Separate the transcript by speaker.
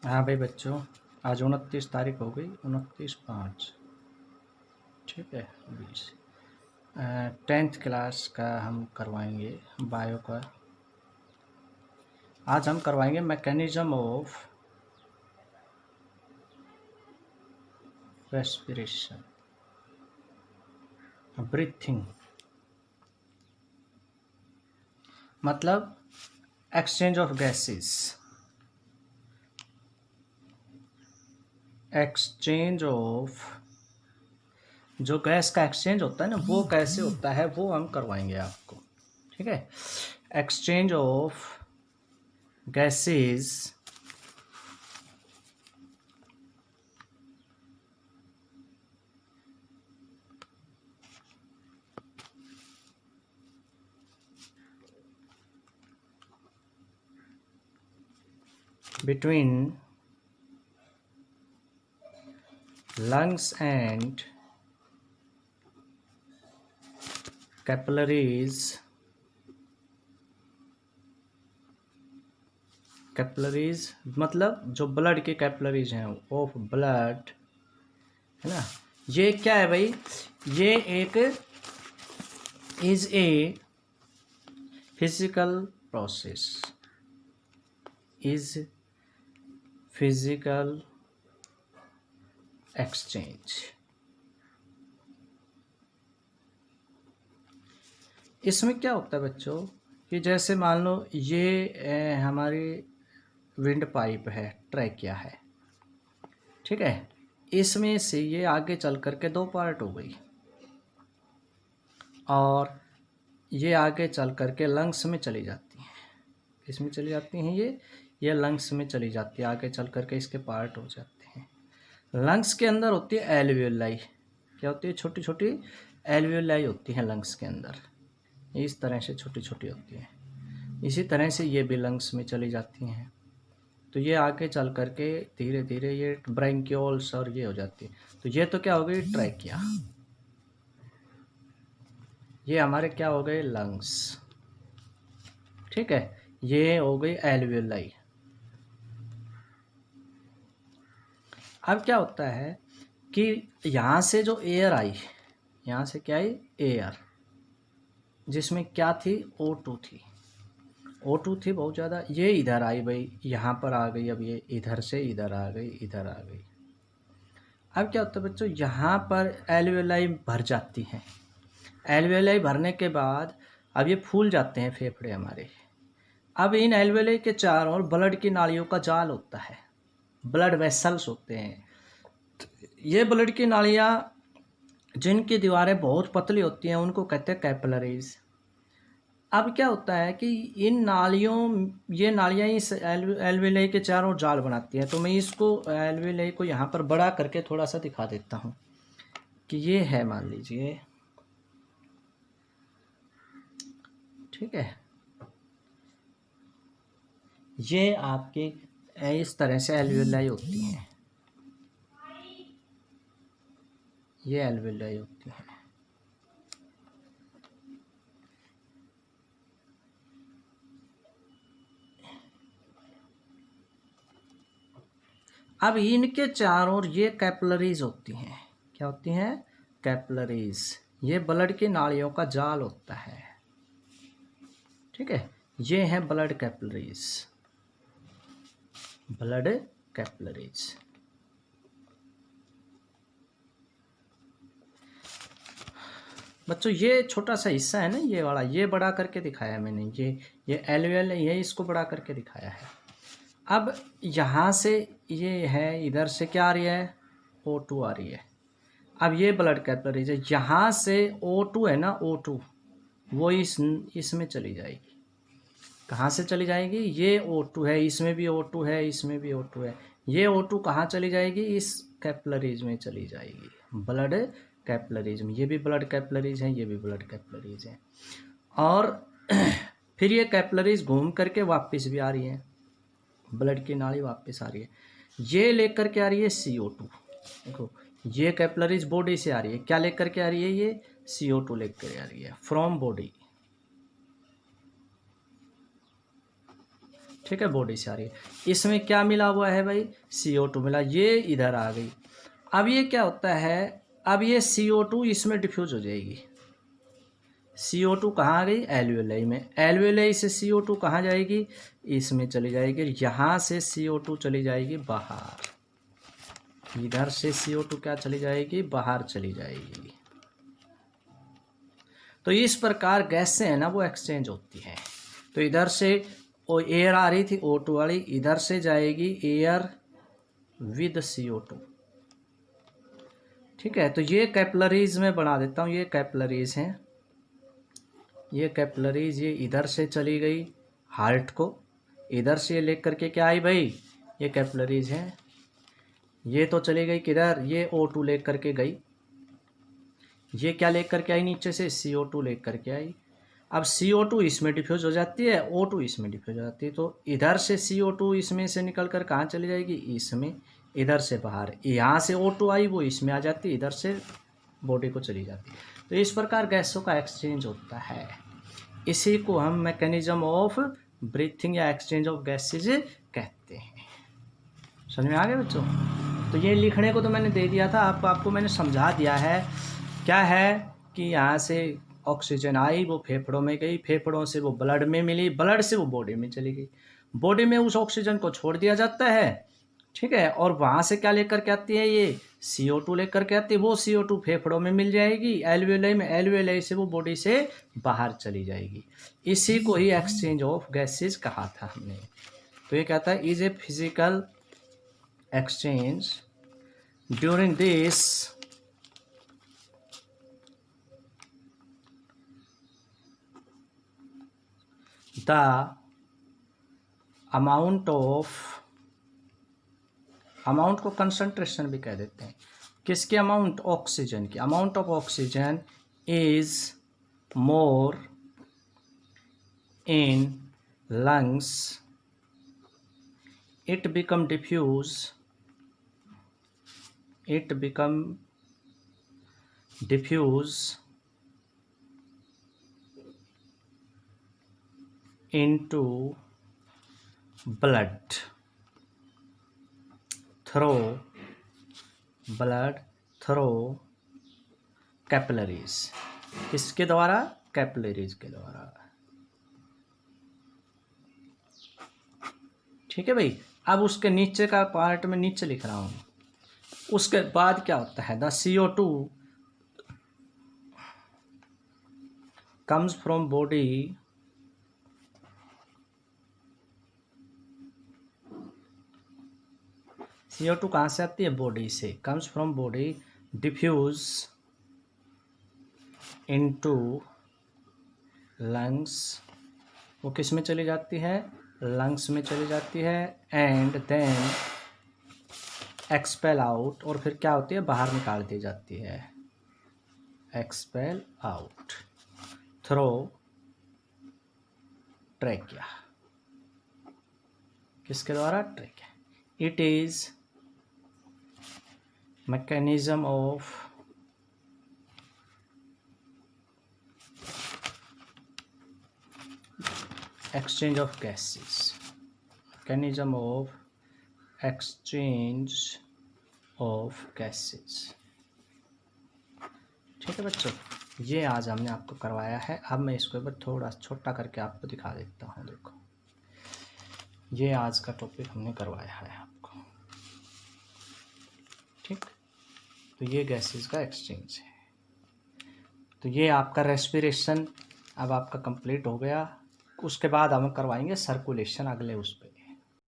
Speaker 1: हाँ भाई बच्चों, आज 29 तारीख हो गई। 29/5, ठीक है। 20 10th क्लास का हम करवाएंगे बायो का। आज हम करवाएंगे मैकेनिज्म ऑफ रेस्पिरेशन, ब्रीथिंग, मतलब exchange of gases, exchange of जो गैस का एक्सचेंज होता है ना, वो कैसे होता है वो हम करवाएंगे आपको, ठीक है। Exchange of gases between lungs and capillaries, capillaries मतलब जो ब्लड के कैपिलरीज हैं ऑफ ब्लड, है ना। ये क्या है भाई, ये एक is a physical process, is physical exchange. इसमें क्या होता है बच्चों कि जैसे मान लो ये हमारी विंड पाइप है, ट्रैकिया है, ठीक है। इसमें से ये आगे चल करके दो पार्ट हो गई और ये आगे चल करके लंग्स में चली जाती हैं। इसमें चली जाती हैं ये लंग्स में चली जाती है, आगे चल करके इसके पार्ट हो जाते हैं। लंग्स के अंदर होती है एल्वियोलाई। क्या होती है? छोटी छोटी एल्वियोलाई होती हैं लंग्स के अंदर, इस तरह से छोटी छोटी होती हैं। इसी तरह से ये भी लंग्स में चली जाती हैं, तो ये आगे चल करके धीरे धीरे ये ब्रैंक्यूल्स और ये हो जाती है। तो ये तो क्या हो गई ट्रैकिया, ये हमारे क्या हो गए लंग्स, ठीक है। ये हो गई एल्वियोलाई। अब क्या होता है कि यहाँ से जो एयर आई, यहाँ से क्या आई एयर, जिसमें क्या थी O2 थी, O2 थी बहुत ज़्यादा। ये इधर आई भाई, यहाँ पर आ गई। अब ये इधर से इधर आ गई, इधर आ गई। अब क्या होता है बच्चों, यहाँ पर एल्वियोलाई भर जाती हैं। एल्वियोलाई भरने के बाद अब ये फूल जाते हैं फेफड़े हमारे। अब इन एल्वियोलाई के चारों ओर ब्लड की नालियों का जाल होता है, ब्लड वेसल्स होते हैं। ये ब्लड की नालियाँ जिनकी दीवारें बहुत पतली होती हैं उनको कहते हैं कैपिलरीज। अब क्या होता है कि इन नालियों, ये नालियाँ इस एल्वियोलाई के चारों जाल बनाती हैं। तो मैं इसको एल्वियोलाई को यहाँ पर बड़ा करके थोड़ा सा दिखा देता हूँ कि ये है, मान लीजिए, ठीक है। ये आपके इस तरह से एल्वियोलाई होती हैं, ये एल्वियोलाई होती हैं। अब इनके चारों ओर ये कैपिलरीज होती हैं। क्या होती हैं? कैपिलरीज। ये ब्लड की नालियों का जाल होता है, ठीक है। ये हैं ब्लड कैपिलरीज, ब्लड कैपिलरीज। बच्चों ये छोटा सा हिस्सा है ना, ये वाला, ये बड़ा करके दिखाया मैंने। ये एल्वियल है, ये इसको बड़ा करके दिखाया है। अब यहाँ से ये है, इधर से क्या आ रही है O2 आ रही है। अब ये ब्लड कैपिलरीज है, यहाँ से O2 है ना, O2 वो इसमें चली जाएगी। कहाँ से चली जाएगी? ये O2 है, इसमें भी O2 है, इसमें भी O2 है। ये O2 कहाँ चली जाएगी? इस कैपिलरीज में चली जाएगी, ब्लड कैपिलरीज में। ये भी ब्लड कैपिलरीज हैं, ये भी ब्लड कैपिलरीज हैं। और फिर ये कैपिलरीज घूम करके वापस भी आ रही हैं, ब्लड की नाली वापस आ रही है। ये लेकर के आ रही है CO2। देखो ये कैपिलरीज बॉडी से आ रही है, क्या लेकर के आ रही है? ये CO2 लेकर आ रही है फ्रॉम बॉडी। ठीक है, बॉडी से आ रही है। इसमें क्या मिला हुआ है भाई, CO2 मिला, ये इधर आ गई। अब ये क्या होता है, अब ये CO2 इसमें डिफ्यूज हो जाएगी। CO2 कहाँ आ गई, एल्वियोलाई में, एल्वियोलाई से CO2 कहाँ जाएगी, इसमें चली जाएगी। यहाँ से CO2 चली जाएगी बाहर, इधर से CO2 क्या चली जाएगी, बाहर चली जाएगी। तो इस प्रकार गैस से है ना वो एक्सचेंज होती है। तो इधर से वो एयर आ रही थी O2 वाली, इधर से जाएगी एयर विद CO2। ठीक है, तो ये कैपिलरीज में बना देता हूँ, ये कैपिलरीज हैं, ये कैपिलरीज ये इधर से चली गई हार्ट को, इधर से लेकर के क्या आई भाई, ये कैपिलरीज हैं, ये तो चली गई किधर, ये O2 लेकर के गई, ये क्या लेकर के आई नीचे से, CO2 लेकर के आई। अब CO2 इसमें डिफ्यूज हो जाती है, O2 इसमें डिफ्यूज हो जाती है, तो इधर से CO2 इसमें से निकल कर कहाँ चली जाएगी, इसमें, इधर से बाहर, यहाँ से O2 आई वो इसमें आ जाती है, इधर से बॉडी को चली जाती है। तो इस प्रकार गैसों का एक्सचेंज होता है। इसी को हम मैकेनिज्म ऑफ ब्रीथिंग या एक्सचेंज ऑफ गैसेज कहते हैं। समझ में आ गया बच्चों। तो ये लिखने को तो मैंने दे दिया था आपको मैंने समझा दिया है। क्या है कि यहाँ से ऑक्सीजन आई, वो फेफड़ों में गई, फेफड़ों से वो ब्लड में मिली, ब्लड से वो बॉडी में चली गई, बॉडी में उस ऑक्सीजन को छोड़ दिया जाता है। ठीक है, और वहाँ से क्या लेकर के आती है, ये CO2 लेकर के आती है, वो CO2 फेफड़ों में मिल जाएगी, एल्वियोलाई में, एल्वियोलाई से वो बॉडी से बाहर चली जाएगी। इसी को ही एक्सचेंज ऑफ गैसेज कहा था हमने। तो ये कहता है is a physical exchange during this the amount को कंसंट्रेशन भी कह देते हैं। किसकी अमाउंट, ऑक्सीजन की, amount of oxygen is more in lungs, it become diffuse into blood through capillaries। किसके द्वारा, कैपिलरीज के द्वारा। ठीक है भाई। अब उसके नीचे का पार्ट में नीचे लिख रहा हूँ। उसके बाद क्या होता है, the CO2 comes from body CO2 कहाँ से आती है, बॉडी से, comes from body diffuse into lungs, वो किस में चली जाती है, लंग्स में चली जाती है, एंड देन एक्सपेल आउट, और फिर क्या होती है, बाहर निकाल दी जाती है, एक्सपेल आउट थ्रू ट्रैकिया। किसके द्वारा, trachea. It is mechanism of exchange of gases, mechanism of exchange of gases। ठीक है बच्चों, ये आज हमने आपको करवाया है। अब मैं इसको एक बार थोड़ा छोटा करके आपको दिखा देता हूँ। देखो, ये आज का टॉपिक हमने करवाया है आपको। ठीक, तो ये गैसेस का एक्सचेंज है। तो ये आपका रेस्पिरेशन अब आपका कंप्लीट हो गया। उसके बाद हम करवाएंगे सर्कुलेशन अगले उस पे।